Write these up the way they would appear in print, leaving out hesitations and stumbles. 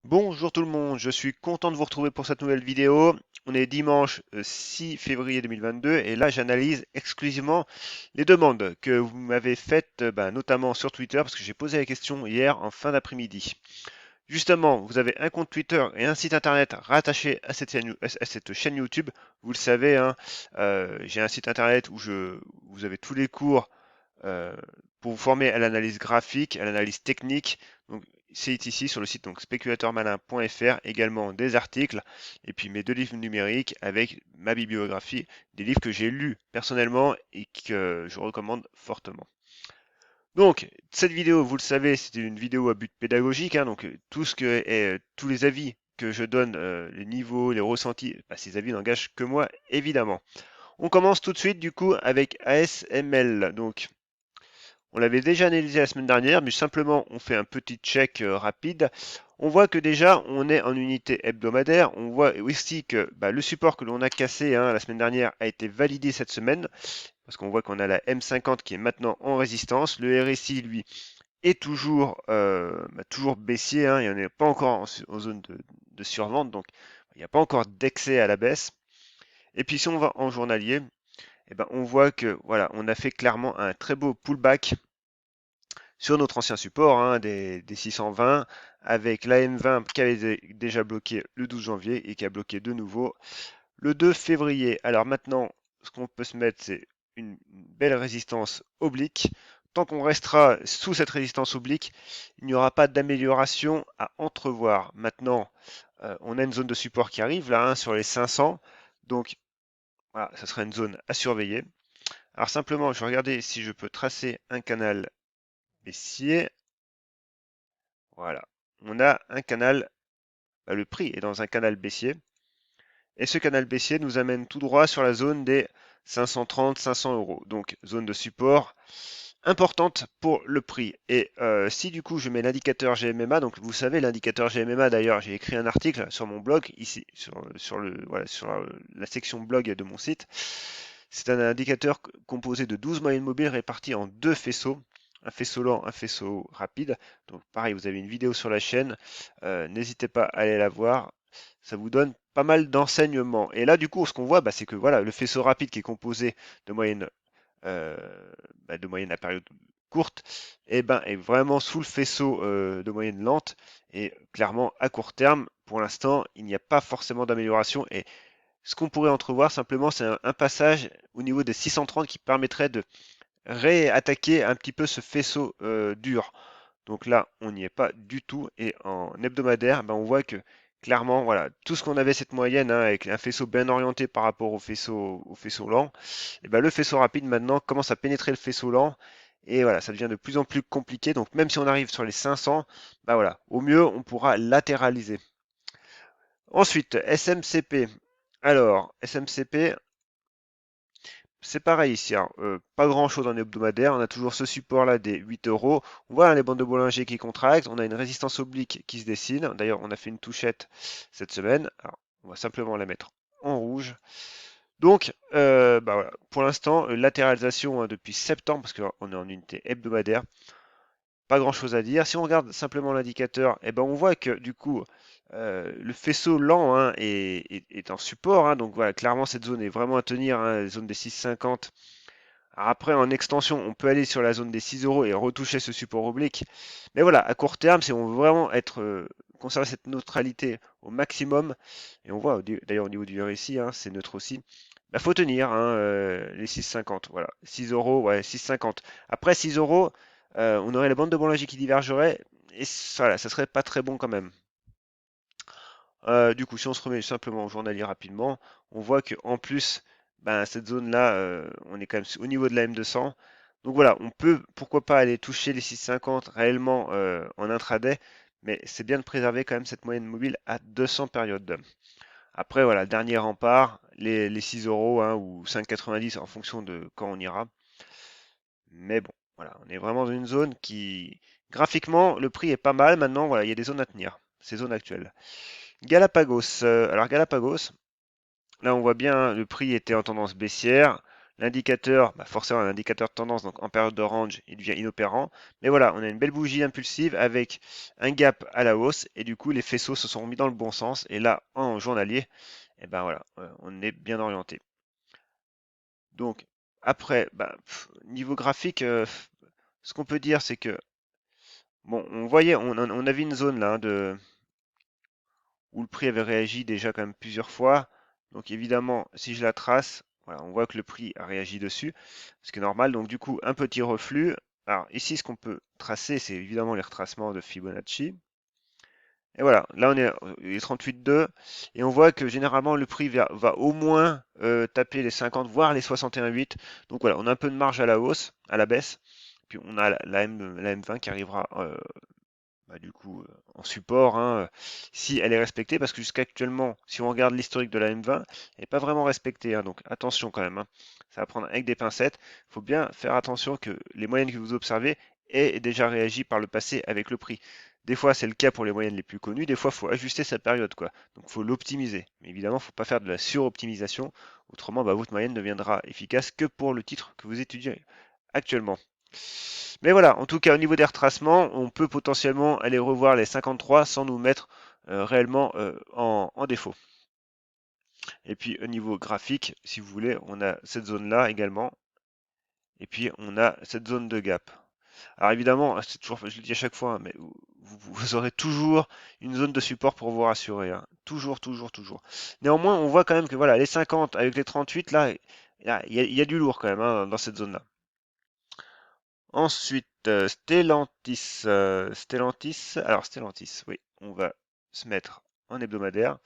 Bonjour tout le monde, je suis content de vous retrouver pour cette nouvelle vidéo. On est dimanche 6 février 2022 et là j'analyse exclusivement les demandes que vous m'avez faites, notamment sur Twitter parce que j'ai posé la question hier en fin d'après-midi. Justement, vous avez un compte Twitter et un site internet rattaché à cette chaîne YouTube. Vous le savez, hein, j'ai un site internet vous avez tous les cours euh, pour vous former à l'analyse graphique, à l'analyse technique. Donc, c'est ici sur le site donc speculateurmalin.fr, également des articles et puis mes deux livres numériques avec ma bibliographie, des livres que j'ai lus personnellement et que je recommande fortement. Donc, cette vidéo, vous le savez, c'est une vidéo à but pédagogique, hein, donc tous les avis que je donne, les niveaux, les ressentis, ces avis n'engagent que moi, évidemment. On commence tout de suite du coup avec ASML. Donc, on l'avait déjà analysé la semaine dernière, mais simplement on fait un petit check rapide. On voit que déjà on est en unité hebdomadaire. On voit aussi que le support que l'on a cassé la semaine dernière a été validé cette semaine, parce qu'on voit qu'on a la M50 qui est maintenant en résistance. Le RSI, lui, est toujours baissier, hein, il n'est pas encore en zone de survente, donc il n'y a pas encore d'excès à la baisse. Et puis si on va en journalier, on voit que voilà, on a fait clairement un très beau pullback sur notre ancien support des 620 avec l'AM20 qui avait déjà bloqué le 12 janvier et qui a bloqué de nouveau le 2 février. Alors maintenant, ce qu'on peut se mettre, c'est une belle résistance oblique. Tant qu'on restera sous cette résistance oblique, il n'y aura pas d'amélioration à entrevoir. Maintenant, on a une zone de support qui arrive là, sur les 500. Donc voilà, ça sera une zone à surveiller. Alors simplement, je vais regarder si je peux tracer un canal baissier. Voilà. On a un canal, le prix est dans un canal baissier. Et ce canal baissier nous amène tout droit sur la zone des 530-500 euros. Donc zone de support importante pour le prix. Et si du coup je mets l'indicateur GMMA, donc vous savez l'indicateur GMMA d'ailleurs, j'ai écrit un article sur mon blog ici, sur la section blog de mon site. C'est un indicateur composé de 12 moyennes mobiles réparties en deux faisceaux. Un faisceau lent, un faisceau rapide. Donc pareil, vous avez une vidéo sur la chaîne. N'hésitez pas à aller la voir. Ça vous donne pas mal d'enseignements. Et là, du coup, ce qu'on voit, c'est que voilà, le faisceau rapide qui est composé de moyennes euh, de moyenne à période courte, est vraiment sous le faisceau de moyenne lente. Et clairement, à court terme, pour l'instant, il n'y a pas forcément d'amélioration. Et ce qu'on pourrait entrevoir simplement, c'est un passage au niveau des 630 qui permettrait de réattaquer un petit peu ce faisceau dur. Donc là, on n'y est pas du tout. Et en hebdomadaire, on voit que clairement, voilà, tout ce qu'on avait cette moyenne avec un faisceau bien orienté par rapport au faisceau lent, le faisceau rapide maintenant commence à pénétrer le faisceau lent. Et voilà, ça devient de plus en plus compliqué. Donc même si on arrive sur les 500, voilà, au mieux, on pourra latéraliser. Ensuite, SMCP. Alors, SMCP, c'est pareil ici, hein. Pas grand chose en hebdomadaire. On a toujours ce support là des 8 euros. On voit les bandes de Bollinger qui contractent. On a une résistance oblique qui se dessine. D'ailleurs, on a fait une touchette cette semaine. Alors, on va simplement la mettre en rouge. Donc, voilà. Pour l'instant, latéralisation depuis septembre, parce qu'on est en unité hebdomadaire. Pas grand chose à dire. Si on regarde simplement l'indicateur, on voit que du coup, le faisceau lent est en support, hein. Donc voilà, clairement, cette zone est vraiment à tenir, hein, la zone des 6,50. Alors après, en extension, on peut aller sur la zone des 6 euros et retoucher ce support oblique. Mais voilà, à court terme, si on veut vraiment conserver cette neutralité au maximum, et on voit d'ailleurs au niveau du RSI, c'est neutre aussi, faut tenir les 6,50. Voilà, 6 euros, ouais, 6,50. Après 6 euros, on aurait la bande de Bollinger qui divergerait, et voilà, ça serait pas très bon quand même. Du coup, si on se remet simplement au journalier rapidement, on voit que en plus, cette zone-là, on est quand même au niveau de la M200. Donc voilà, on peut pourquoi pas aller toucher les 6,50 réellement en intraday, mais c'est bien de préserver quand même cette moyenne mobile à 200 périodes. Après, voilà, dernier rempart, les 6 euros ou 5,90 en fonction de quand on ira. Mais bon, voilà, on est vraiment dans une zone qui, graphiquement, le prix est pas mal. Maintenant, voilà, il y a des zones à tenir, ces zones actuelles. Galapagos. Alors Galapagos, là on voit bien le prix était en tendance baissière. l'indicateur, bah forcément un indicateur de tendance, donc en période de range, il devient inopérant. Mais voilà, on a une belle bougie impulsive avec un gap à la hausse, et du coup les faisceaux se sont remis dans le bon sens. Et là, en journalier, et ben voilà, on est bien orienté. Donc après, bah, niveau graphique, ce qu'on peut dire, c'est que bon, on voyait, on avait une zone là où le prix avait réagi déjà quand même plusieurs fois. Donc évidemment, si je la trace, voilà, on voit que le prix a réagi dessus, ce qui est normal. Donc du coup, un petit reflux. Alors ici, ce qu'on peut tracer, c'est évidemment les retracements de Fibonacci. Et voilà, là on est les 38,2 et on voit que généralement le prix va au moins taper les 50, voire les 61,8. Donc voilà, on a un peu de marge à la hausse, à la baisse. Puis on a la M20 qui arrivera bah, du coup en support, hein, si elle est respectée, parce que jusqu'à actuellement, si on regarde l'historique de la M20, elle n'est pas vraiment respectée, hein, donc attention quand même, hein. Ça va prendre avec des pincettes. Il faut bien faire attention que les moyennes que vous observez aient déjà réagi par le passé avec le prix. Des fois, c'est le cas pour les moyennes les plus connues. Des fois, il faut ajuster sa période, quoi. Donc, il faut l'optimiser. Mais évidemment, il ne faut pas faire de la suroptimisation. Autrement, bah, votre moyenne ne deviendra efficace que pour le titre que vous étudiez actuellement. Mais voilà, en tout cas, au niveau des retracements, on peut potentiellement aller revoir les 53 sans nous mettre réellement en défaut. Et puis, au niveau graphique, si vous voulez, on a cette zone-là également. Et puis, on a cette zone de gap. Alors évidemment, c'est toujours, je le dis à chaque fois, hein, mais vous aurez toujours une zone de support pour vous rassurer, hein. Toujours, toujours, toujours. Néanmoins, on voit quand même que voilà, les 50 avec les 38, là, il y a du lourd quand même, hein, dans cette zone-là. Ensuite, Stellantis. Stellantis, oui, on va se mettre en hebdomadaire.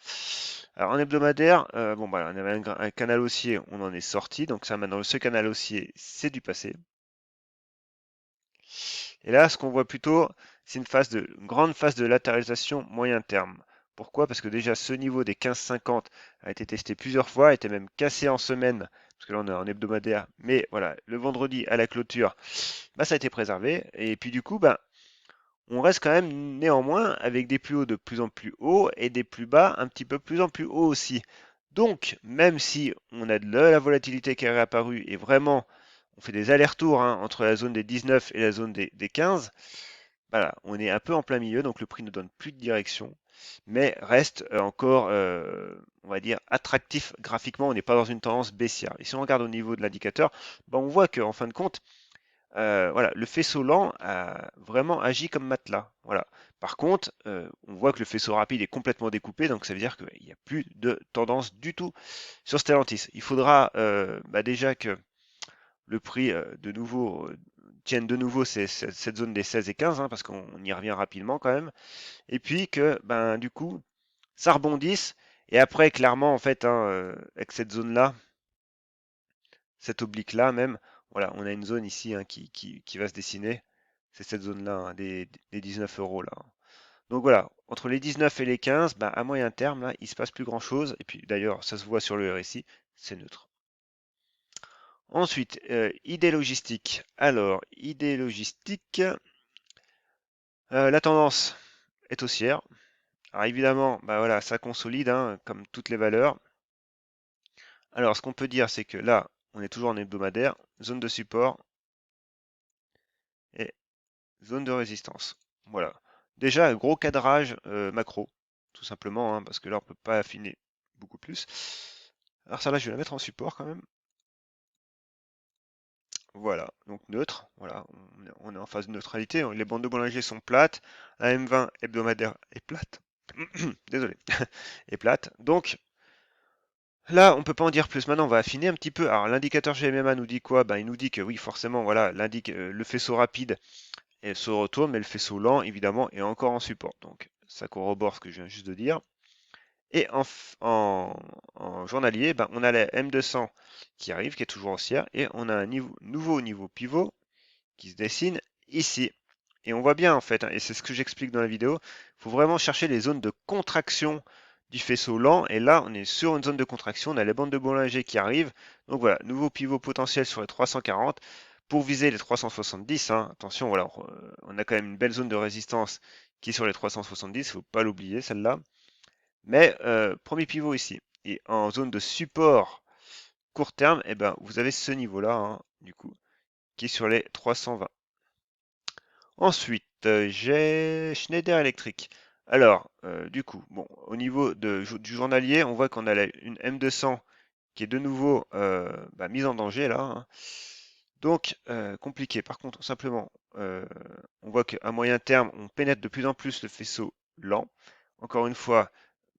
Alors en hebdomadaire, bon bah on avait un canal haussier, on en est sorti, donc ça maintenant ce canal haussier, c'est du passé. Et là, ce qu'on voit plutôt, c'est une grande phase de latéralisation moyen terme. Pourquoi? Parce que déjà ce niveau des 15,50 a été testé plusieurs fois, a été même cassé en semaine, parce que là on est en hebdomadaire, mais voilà, le vendredi à la clôture, bah, ça a été préservé. Et puis du coup, bah, on reste quand même néanmoins avec des plus hauts de plus en plus hauts et des plus bas un petit peu plus en plus hauts aussi. Donc, même si on a de la volatilité qui est réapparue et vraiment on fait des allers-retours, hein, entre la zone des 19 et la zone des 15, voilà, on est un peu en plein milieu, donc le prix ne donne plus de direction, mais reste encore, on va dire, attractif graphiquement. On n'est pas dans une tendance baissière. Et si on regarde au niveau de l'indicateur, ben, on voit qu'en fin de compte, voilà, le faisceau lent a vraiment agi comme matelas. Voilà. Par contre, on voit que le faisceau rapide est complètement découpé, donc ça veut dire qu'il n'y a plus de tendance du tout sur Stellantis. Il faudra bah, déjà que le prix de nouveau tienne de nouveau cette zone des 16 et 15, hein, parce qu'on y revient rapidement quand même. Et puis que ben du coup ça rebondisse. Et après, clairement, en fait, hein, avec cette zone-là, cette oblique-là même, voilà, on a une zone ici, hein, qui va se dessiner. C'est cette zone-là, hein, des 19 euros là, hein. Donc voilà, entre les 19 et les 15, ben, à moyen terme, là, il se passe plus grand-chose. Et puis d'ailleurs, ça se voit sur le RSI, c'est neutre. Ensuite, idée logistique. Alors, idée logistique, la tendance est haussière. Alors évidemment, bah voilà, ça consolide, hein, comme toutes les valeurs. Alors, ce qu'on peut dire, c'est que là, on est toujours en hebdomadaire, zone de support et zone de résistance. Voilà. Déjà, un gros cadrage macro, tout simplement, hein, parce que là, on ne peut pas affiner beaucoup plus. Alors ça, là, je vais la mettre en support quand même. Voilà, donc neutre. Voilà, on est en phase de neutralité. Les bandes de Bollinger sont plates. La M20 hebdomadaire est plate. Désolé, est plate. Donc là, on peut pas en dire plus. Maintenant, on va affiner un petit peu. Alors, l'indicateur GMMA nous dit quoi? Ben, il nous dit que oui, forcément, voilà, le faisceau rapide se retourne, mais le faisceau lent, évidemment, est encore en support. Donc, ça corrobore ce que je viens juste de dire. Et en journalier, ben, on a la M200 qui arrive, qui est toujours haussière, et on a un nouveau niveau pivot qui se dessine ici. Et on voit bien en fait, hein, et c'est ce que j'explique dans la vidéo, il faut vraiment chercher les zones de contraction du faisceau lent. Et là, on est sur une zone de contraction, on a les bandes de Bollinger qui arrivent. Donc voilà, nouveau pivot potentiel sur les 340 pour viser les 370. Hein. Attention, voilà, on a quand même une belle zone de résistance qui est sur les 370, il ne faut pas l'oublier celle-là. Mais premier pivot ici. Et en zone de support court terme, eh ben, vous avez ce niveau-là, hein, du coup, qui est sur les 320. Ensuite, j'ai Schneider Electric. Alors, du coup, bon, au niveau du journalier, on voit qu'on a une M200 qui est de nouveau mise en danger là, hein. Donc, compliqué. Par contre, simplement, on voit qu'à moyen terme, on pénètre de plus en plus le faisceau lent. Encore une fois,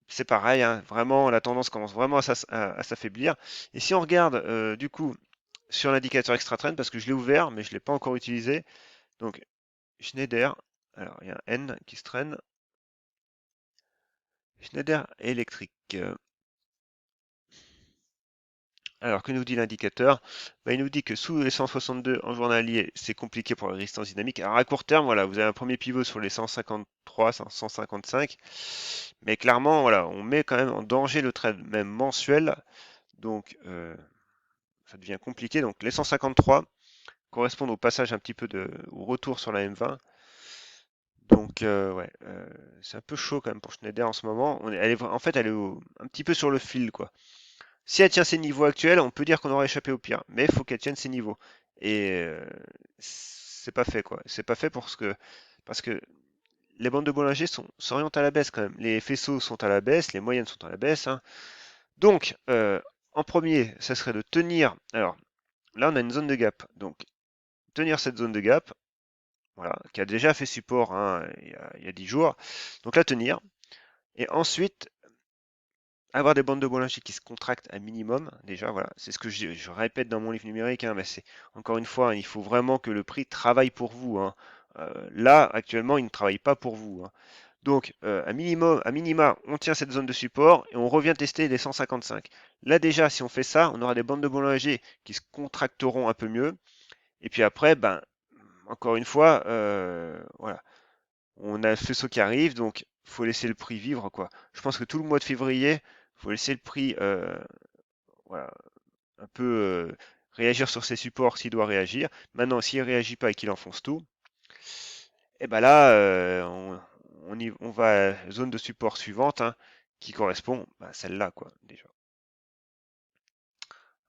c'est pareil, hein, vraiment, la tendance commence vraiment à s'affaiblir. Et si on regarde, du coup, sur l'indicateur extra trend, parce que je l'ai ouvert, mais je ne l'ai pas encore utilisé. Donc, Schneider, alors il y a un N qui se traîne. Schneider électrique. Alors, que nous dit l'indicateur? Il nous dit que sous les 162 en journalier, c'est compliqué pour la résistance dynamique. Alors, à court terme, voilà, vous avez un premier pivot sur les 153, 155. Mais clairement, voilà, on met quand même en danger le trade même mensuel. Donc, ça devient compliqué. Donc, les 153 correspondent au passage un petit peu au retour sur la M20. Donc, ouais, c'est un peu chaud quand même pour Schneider en ce moment. En fait, elle est un petit peu sur le fil, quoi. Si elle tient ses niveaux actuels, on peut dire qu'on aura échappé au pire, mais il faut qu'elle tienne ses niveaux. Et c'est pas fait, quoi. C'est pas fait parce que les bandes de Bollinger s'orientent à la baisse quand même. Les faisceaux sont à la baisse, les moyennes sont à la baisse, hein. Donc, en premier, ça serait de tenir. Alors, là, on a une zone de gap. Donc, tenir cette zone de gap, voilà, qui a déjà fait support, hein, il y a 10 jours. Donc, la tenir. Et ensuite, avoir des bandes de Bollinger qui se contractent à minimum, déjà, voilà, c'est ce que je répète dans mon livre numérique, hein, mais c'est encore une fois, hein, il faut vraiment que le prix travaille pour vous, hein. Là, actuellement, il ne travaille pas pour vous, hein. Donc, à minima, on tient cette zone de support et on revient tester les 155. Là, déjà, si on fait ça, on aura des bandes de Bollinger qui se contracteront un peu mieux. Et puis après, ben, encore une fois, voilà, on a le faisceau qui arrive, donc faut laisser le prix vivre, quoi. Je pense que tout le mois de février, faut laisser le prix voilà, un peu réagir sur ses supports s'il doit réagir. Maintenant, s'il ne réagit pas et qu'il enfonce tout, et ben là, on va à la zone de support suivante, hein, qui correspond à celle-là, quoi, déjà.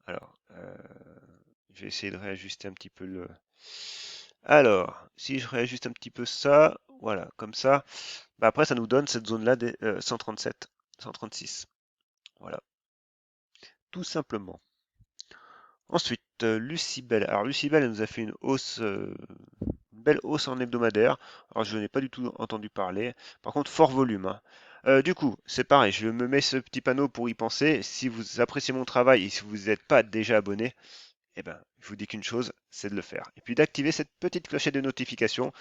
Alors, je vais essayer de réajuster un petit peu le. Alors, si je réajuste un petit peu ça, voilà, comme ça, après ça nous donne cette zone-là des 137, 136. Voilà, tout simplement. Ensuite, Lucibel. Alors Lucibel, elle nous a fait une belle hausse en hebdomadaire. Alors je n'ai pas du tout entendu parler. Par contre, fort volume, hein. Du coup, c'est pareil, je me mets ce petit panneau pour y penser. Si vous appréciez mon travail et si vous n'êtes pas déjà abonné, eh ben, je vous dis qu'une chose, c'est de le faire. Et puis d'activer cette petite clochette de notification.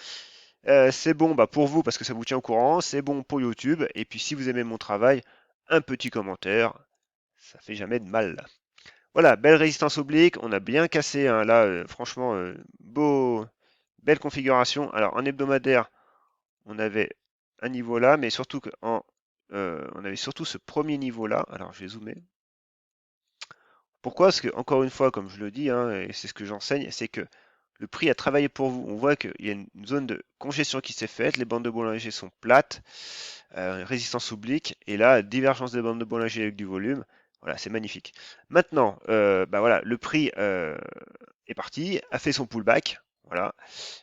C'est bon pour vous parce que ça vous tient au courant. C'est bon pour YouTube. Et puis si vous aimez mon travail, un petit commentaire, ça fait jamais de mal. Voilà, belle résistance oblique, on a bien cassé, hein, là, franchement, belle configuration. Alors en hebdomadaire, on avait un niveau là, mais surtout on avait surtout ce premier niveau là. Alors je vais zoomer. Pourquoi? Parce que encore une fois, comme je le dis, hein, et c'est ce que j'enseigne, c'est que le prix a travaillé pour vous. On voit qu'il y a une zone de congestion qui s'est faite, les bandes de Bollinger sont plates, résistance oblique, et là, divergence des bandes de Bollinger avec du volume. Voilà, c'est magnifique. Maintenant, voilà, le prix est parti, a fait son pullback. Voilà.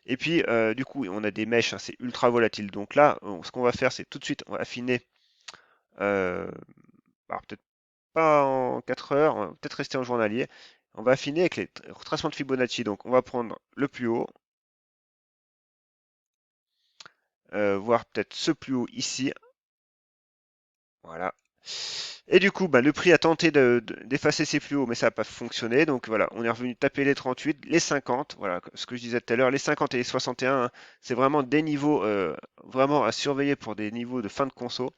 Et puis, du coup, on a des mèches, hein, c'est ultra volatile. Donc là, ce qu'on va faire, c'est tout de suite, on va affiner. Peut-être pas en 4 heures, on va peut-être rester en journalier. On va affiner avec les retracements de Fibonacci. Donc, on va prendre le plus haut, voire peut-être ce plus haut ici. Voilà. Et du coup, le prix a tenté d'effacer ses plus hauts, mais ça n'a pas fonctionné. Donc voilà, on est revenu taper les 38, les 50. Voilà, ce que je disais tout à l'heure, les 50 et les 61, hein, c'est vraiment des niveaux vraiment à surveiller pour des niveaux de fin de conso.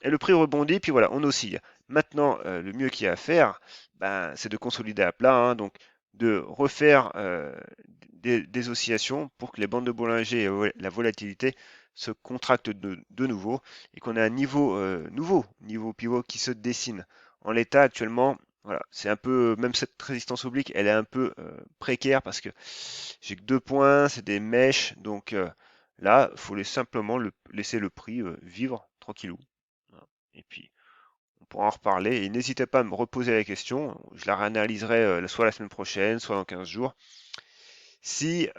Et le prix rebondit, puis voilà, on oscille. Maintenant, le mieux qu'il y a à faire, c'est de consolider à plat, hein, donc de refaire des oscillations pour que les bandes de Bollinger et la volatilité se contractent de nouveau et qu'on ait un nouveau niveau pivot qui se dessine. En l'état actuellement, voilà, c'est un peu, même cette résistance oblique, elle est un peu précaire parce que j'ai que 2 points, c'est des mèches, donc là, il faut simplement laisser le prix vivre tranquillou. Voilà. Et puis, on pourra en reparler. Et n'hésitez pas à me reposer la question. Je la réanalyserai soit la semaine prochaine, soit dans 15 jours. Si,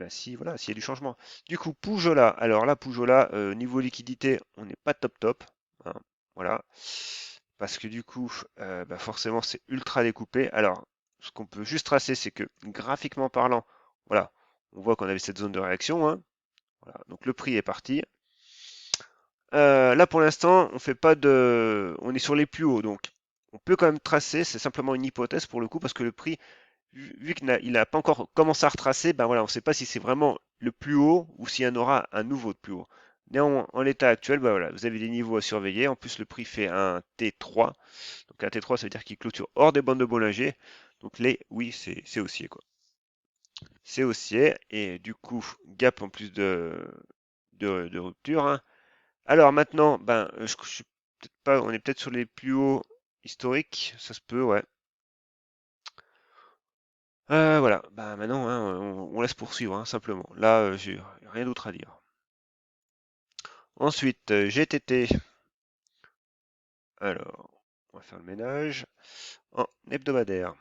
si voilà, s'il y a du changement. Du coup, Poujola. Alors là, Poujola, niveau liquidité, on n'est pas top top, hein, voilà. Parce que du coup, forcément, c'est ultra découpé. Alors, ce qu'on peut juste tracer, c'est que graphiquement parlant, voilà, on voit qu'on avait cette zone de réaction, hein. Voilà, donc le prix est parti. Là, pour l'instant, on fait pas de, on est sur les plus hauts, donc on peut quand même tracer. C'est simplement une hypothèse pour le coup, parce que le prix, vu qu'il n'a pas encore commencé à retracer, ben voilà, on ne sait pas si c'est vraiment le plus haut ou s'il y en aura un nouveau de plus haut. Néanmoins, en l'état actuel, ben voilà, vous avez des niveaux à surveiller. En plus, le prix fait un T3. Donc un T3, ça veut dire qu'il clôture hors des bandes de Bollinger. Donc oui, c'est haussier, quoi. C'est haussier. Et du coup, gap en plus de rupture, hein. Alors maintenant, je suis peut-être pas, on est peut-être sur les plus hauts historiques. Ça se peut, ouais. Voilà, bah maintenant, hein, on laisse poursuivre, hein, simplement. Là, j'ai rien d'autre à dire. Ensuite, GTT. Alors, on va faire le ménage. En hebdomadaire.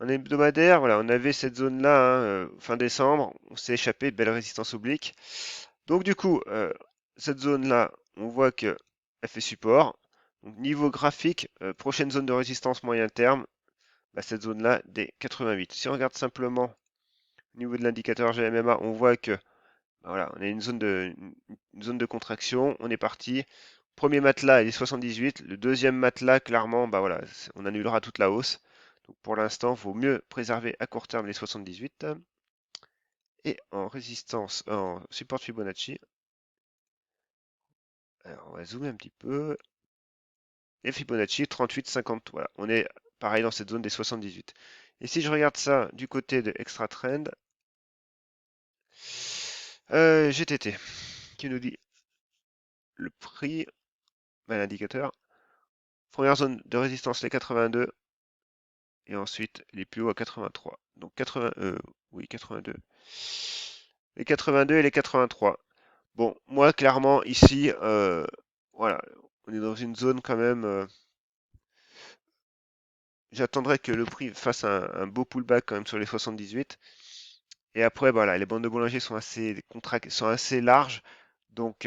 En hebdomadaire, voilà, on avait cette zone-là, hein, fin décembre. On s'est échappé, belle résistance oblique. Donc du coup, cette zone-là, on voit que elle fait support. Donc niveau graphique, prochaine zone de résistance moyen terme, cette zone-là, des 88. Si on regarde simplement au niveau de l'indicateur GMMA, on voit que voilà, on a une zone de contraction, on est parti. Premier matelas, il est 78. Le deuxième matelas, clairement, voilà, on annulera toute la hausse. Donc pour l'instant, il vaut mieux préserver à court terme les 78. Et en résistance, en support Fibonacci, alors on va zoomer un petit peu. Et Fibonacci, 38, 50. Voilà, on est pareil dans cette zone des 78. Et si je regarde ça du côté de Extra Trend, GTT, qui nous dit le prix, l'indicateur. Première zone de résistance, les 82. Et ensuite, les plus hauts à 83. Donc 80, oui, 82. Les 82 et les 83. Bon, moi, clairement, ici, voilà, on est dans une zone quand même. J'attendrai que le prix fasse un beau pullback quand même sur les 78. Et après, voilà, les bandes de Bollinger sont assez larges. Donc,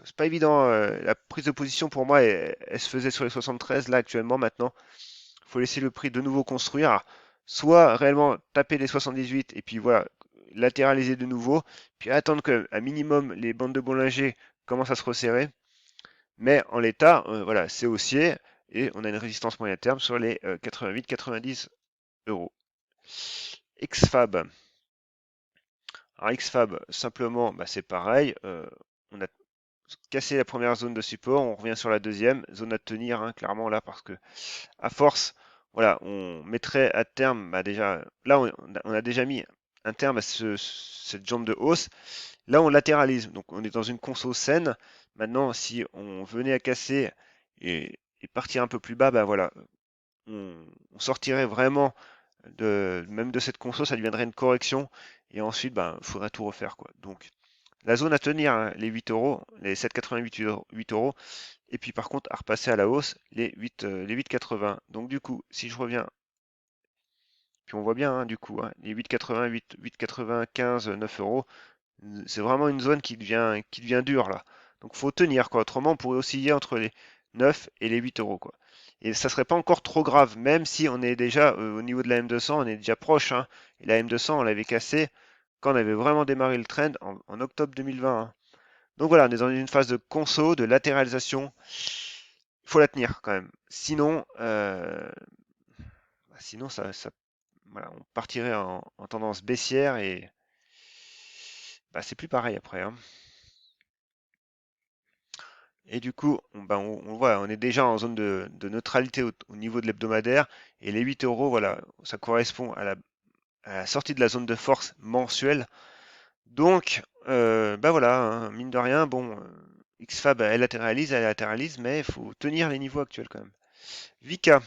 c'est pas évident. La prise de position pour moi, elle se faisait sur les 73. Là, actuellement, maintenant, il faut laisser le prix de nouveau construire. Alors, soit réellement taper les 78 et puis voilà, latéraliser de nouveau, puis attendre que, à minimum, les bandes de Bollinger commencent à se resserrer. Mais en l'état, voilà, c'est haussier et on a une résistance moyen terme sur les 88-90 euros. XFAB. Alors XFAB, simplement, c'est pareil. On a cassé la première zone de support, on revient sur la deuxième zone à tenir, hein, clairement là, parce que à force, voilà, on mettrait à terme, déjà, là, on a déjà mis un terme à cette jambe de hausse. Là, on latéralise, donc on est dans une conso saine. Maintenant, si on venait à casser et partir un peu plus bas, voilà, on sortirait vraiment même de cette conso, ça deviendrait une correction. Et ensuite, il faudrait tout refaire, quoi. Donc, la zone à tenir, hein, les 8 euros, les 7,88 8 euros. Et puis, par contre, à repasser à la hausse, les 8,80. Donc, du coup, si je reviens, puis on voit bien, hein, du coup, hein, les 8,80, 8,95, 9 euros. C'est vraiment une zone qui devient dure, là. Donc, faut tenir, quoi. Autrement, on pourrait osciller entre les 9 et les 8 euros, quoi. Et ça serait pas encore trop grave, même si on est déjà au niveau de la M200, on est déjà proche, hein. Et la M200, on l'avait cassée quand on avait vraiment démarré le trend en octobre 2020, hein. Donc voilà, on est dans une phase de conso, de latéralisation. Il faut la tenir quand même. Sinon voilà, on partirait en tendance baissière et c'est plus pareil après, hein. Et du coup, on voit, on est déjà en zone de neutralité au niveau de l'hebdomadaire. Et les 8 euros, voilà, ça correspond à la sortie de la zone de force mensuelle. Donc, voilà, hein, mine de rien, bon, XFAB, elle latéralise, mais il faut tenir les niveaux actuels quand même. Vika.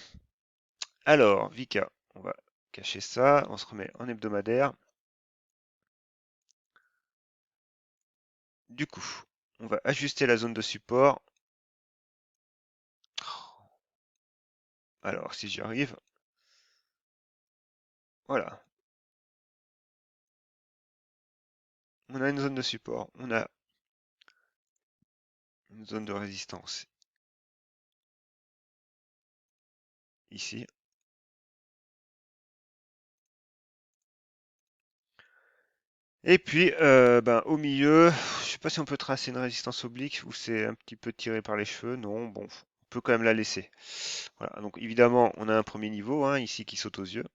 Alors, Vika, on va cacher ça, on se remet en hebdomadaire. Du coup, on va ajuster la zone de support. Alors, si j'y arrive, voilà. On a une zone de support, on a une zone de résistance ici. Et puis, ben, au milieu, je sais pas si on peut tracer une résistance oblique ou c'est un petit peu tiré par les cheveux. Non, bon, on peut quand même la laisser. Voilà, donc évidemment, on a un premier niveau hein, ici qui saute aux yeux.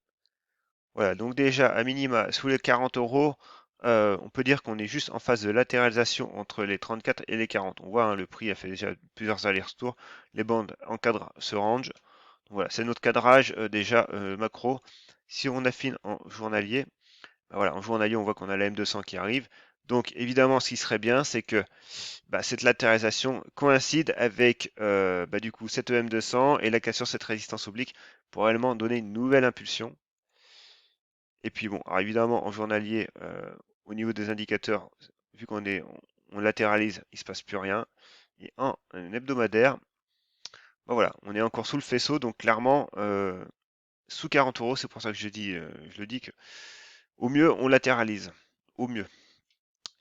Voilà, donc déjà, à minima, sous les 40 euros, on peut dire qu'on est juste en phase de latéralisation entre les 34 et les 40. On voit, hein, le prix a fait déjà plusieurs allers-retours. Les bandes encadrent ce range. Voilà, c'est notre cadrage déjà macro. Si on affine en journalier, ben voilà, en journalier, on voit qu'on a la M200 qui arrive. Donc évidemment, ce qui serait bien, c'est que bah, cette latéralisation coïncide avec bah, du coup cette EM200 et la cassure de cette résistance oblique pour réellement donner une nouvelle impulsion. Et puis bon, alors évidemment en journalier, au niveau des indicateurs, vu on latéralise, il se passe plus rien. Et en hebdomadaire, bah voilà, on est encore sous le faisceau, donc clairement sous 40 euros, c'est pour ça que je le dis que au mieux on latéralise, au mieux.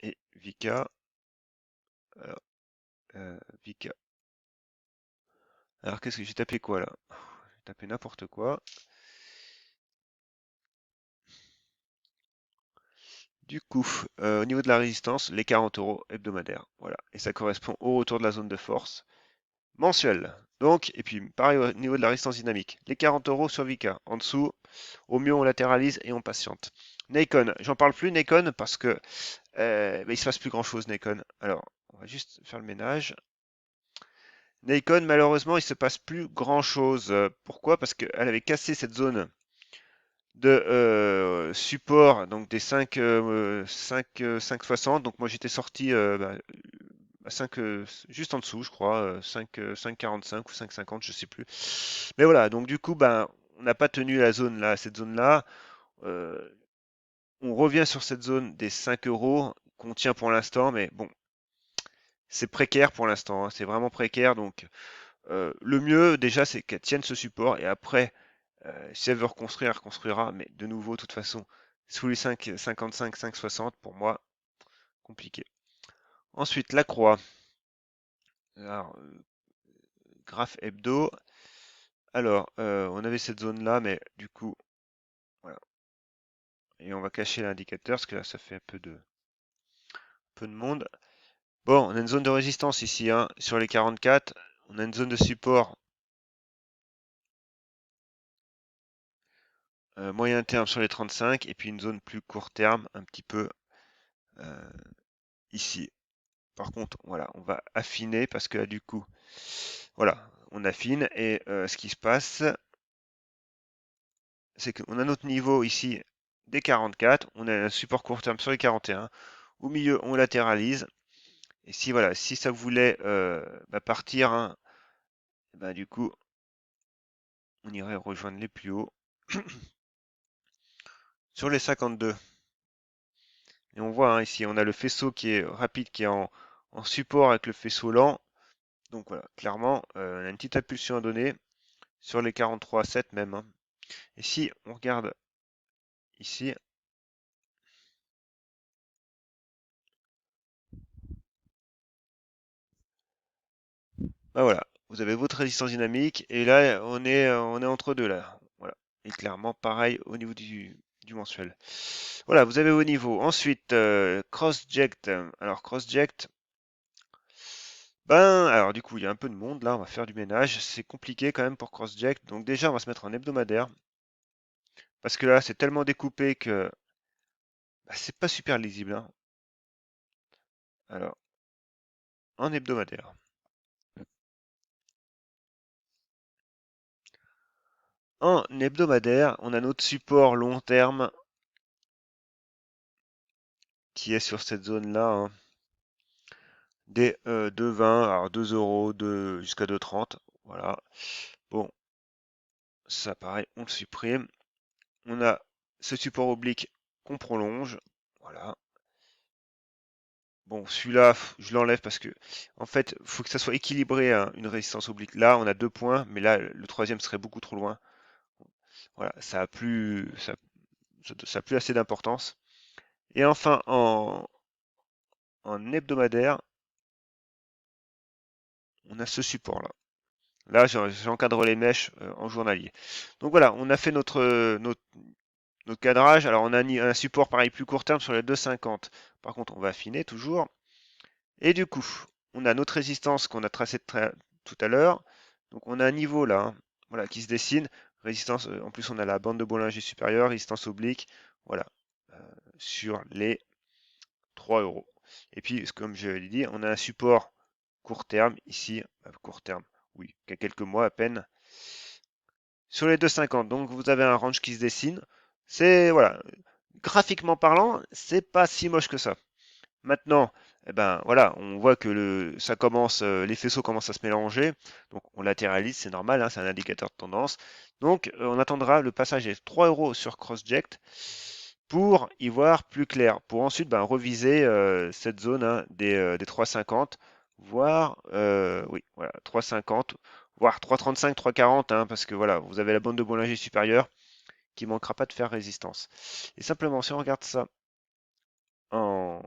Et Vika, alors, Vika. Alors qu'est-ce que j'ai tapé quoi là? J'ai tapé n'importe quoi. Du coup, au niveau de la résistance, les 40 euros hebdomadaires. Voilà. Et ça correspond au retour de la zone de force mensuelle. Donc, et puis pareil au niveau de la résistance dynamique. Les 40 euros sur Vika. En dessous, au mieux on latéralise et on patiente. Nikon, j'en parle plus Nikon parce que bah, il se passe plus grand chose Nikon. Alors, on va juste faire le ménage. Nikon, malheureusement, il se passe plus grand chose. Pourquoi? Parce qu'elle avait cassé cette zone de support, donc des 5,60. Donc moi j'étais sorti bah, à 5, juste en dessous, je crois, 5,45 ou 5,50, je sais plus. Mais voilà, donc du coup, ben, on n'a pas tenu la zone là, cette zone-là. Euh, on revient sur cette zone des 5 euros qu'on tient pour l'instant, mais bon, c'est précaire pour l'instant, hein, c'est vraiment précaire. Donc le mieux déjà, c'est qu'elle tienne ce support et après, si elle veut reconstruire, elle reconstruira, mais de nouveau, de toute façon, sous les 5,55, 5,60, pour moi, compliqué. Ensuite, la croix. Alors, graphe hebdo. Alors, on avait cette zone-là, mais du coup, voilà. Et on va cacher l'indicateur, parce que là, ça fait peu de monde. Bon, on a une zone de résistance ici, hein, sur les 44. On a une zone de support moyen terme sur les 35, et puis une zone plus court terme, un petit peu euh, ici. Par contre, voilà, on va affiner parce que là, du coup, voilà, on affine et ce qui se passe, c'est qu'on a notre niveau ici des 44, on a un support court terme sur les 41, au milieu, on latéralise. Et si voilà, si ça voulait bah, partir, hein, bah, du coup, on irait rejoindre les plus hauts sur les 52. Et on voit hein, ici, on a le faisceau qui est rapide, qui est en support avec le faisceau lent. Donc voilà, clairement, on a une petite impulsion à donner sur les 43,7 même, hein. Et si on regarde ici, bah voilà, vous avez votre résistance dynamique et là on est entre deux là. Voilà. Et clairement pareil au niveau du mensuel. Voilà, vous avez vos niveaux. Ensuite, cross-ject. Alors cross-ject, ben alors du coup il y a un peu de monde là, on va faire du ménage. C'est compliqué quand même pour cross-ject. Donc déjà on va se mettre en hebdomadaire. Parce que là c'est tellement découpé que bah, c'est pas super lisible, hein. Alors, en hebdomadaire. En hebdomadaire, on a notre support long terme qui est sur cette zone-là, hein, des 2,20, alors 2 euros, jusqu'à 2,30. Voilà. Bon, ça pareil, on le supprime. On a ce support oblique qu'on prolonge. Voilà. Bon, celui-là, je l'enlève parce que, en fait, faut que ça soit équilibré, hein, une résistance oblique. Là, on a 2 points, mais là, le troisième serait beaucoup trop loin. Voilà, ça a plus assez d'importance. Et enfin, en hebdomadaire, on a ce support-là. Là, j'encadre les mèches en journalier. Donc voilà, on a fait notre cadrage. Alors, on a un support pareil plus court terme sur les 2,50. Par contre, on va affiner toujours. Et du coup, on a notre résistance qu'on a tracée tout à l'heure. Donc on a un niveau là, hein, voilà, qui se dessine. Résistance, en plus on a la bande de Bollinger supérieure, résistance oblique, voilà, euh, sur les 3 euros. Et puis, comme je l'ai dit, on a un support court terme ici, court terme, oui, qui a quelques mois à peine, sur les 2,50. Donc vous avez un range qui se dessine. C'est, voilà, graphiquement parlant, c'est pas si moche que ça. Maintenant, eh ben voilà, on voit que ça commence, les faisceaux commencent à se mélanger, donc on latéralise, c'est normal, hein, c'est un indicateur de tendance. Donc on attendra le passage des 3 euros sur CrossJect pour y voir plus clair, pour ensuite ben, reviser cette zone, hein, des 3,50, voire oui, voilà, 3,50, voire 3,35, 3,40, hein, parce que voilà, vous avez la bande de Bollinger supérieure qui manquera pas de faire résistance. Et simplement, si on regarde ça en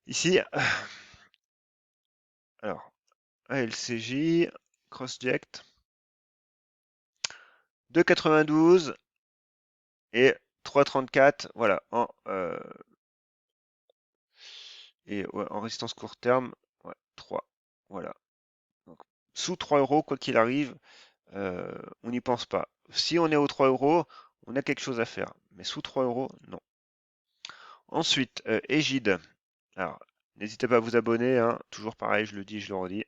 ici, alors ALCJ, CrossJect, 2,92 et 3,34, voilà, et ouais, en résistance court terme, ouais, 3, voilà. Donc, sous 3 euros, quoi qu'il arrive, on n'y pense pas. Si on est aux 3 euros, on a quelque chose à faire, mais sous 3 euros, non. Ensuite, Égide. Alors, n'hésitez pas à vous abonner, hein, toujours pareil, je le dis, je le redis.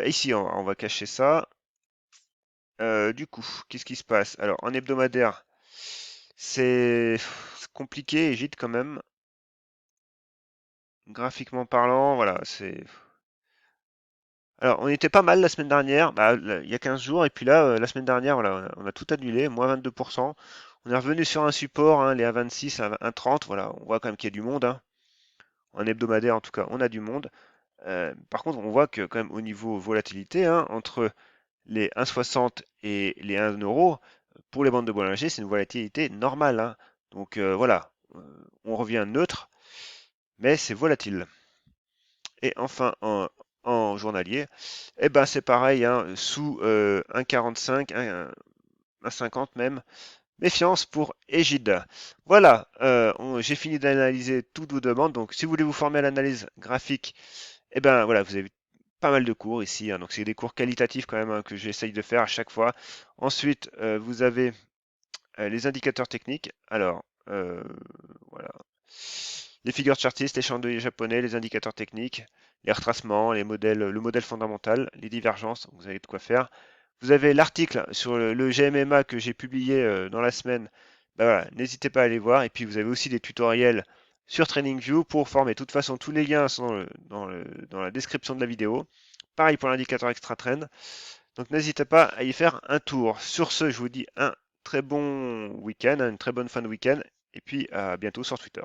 Ici, on va cacher ça. Du coup, qu'est-ce qui se passe? Alors, en hebdomadaire, c'est compliqué, Égide quand même. Graphiquement parlant, voilà, c'est. Alors, on était pas mal la semaine dernière, il y a 15 jours, et puis là, la semaine dernière, voilà, on a tout annulé, moins 22%. On est revenu sur un support, hein, les 1,26 à 1,30, voilà, on voit quand même qu'il y a du monde, hein. En hebdomadaire, en tout cas, on a du monde. Par contre, on voit que quand même au niveau volatilité, hein, entre les 1,60 et les 1 euro, pour les bandes de Bollinger, c'est une volatilité normale, hein. Donc voilà, on revient neutre, mais c'est volatile. Et enfin, en journalier, eh ben, c'est pareil, hein, sous 1,45, 1,50 même. Méfiance pour Égide. Voilà, j'ai fini d'analyser toutes vos demandes. Donc, si vous voulez vous former à l'analyse graphique, eh ben voilà, vous avez pas mal de cours ici, hein. Donc, c'est des cours qualitatifs quand même, hein, que j'essaye de faire à chaque fois. Ensuite, vous avez les indicateurs techniques. Alors, voilà. Les figures chartistes, les chandeliers japonais, les indicateurs techniques, les retracements, les modèles, le modèle fondamental, les divergences, vous avez de quoi faire. Vous avez l'article sur le GMMA que j'ai publié dans la semaine. Ben voilà, n'hésitez pas à aller voir. Et puis vous avez aussi des tutoriels sur TradingView pour former. De toute façon, tous les liens sont dans la description de la vidéo. Pareil pour l'indicateur extra trend. Donc n'hésitez pas à y faire un tour. Sur ce, je vous dis un très bon week-end, une très bonne fin de week-end. Et puis à bientôt sur Twitter.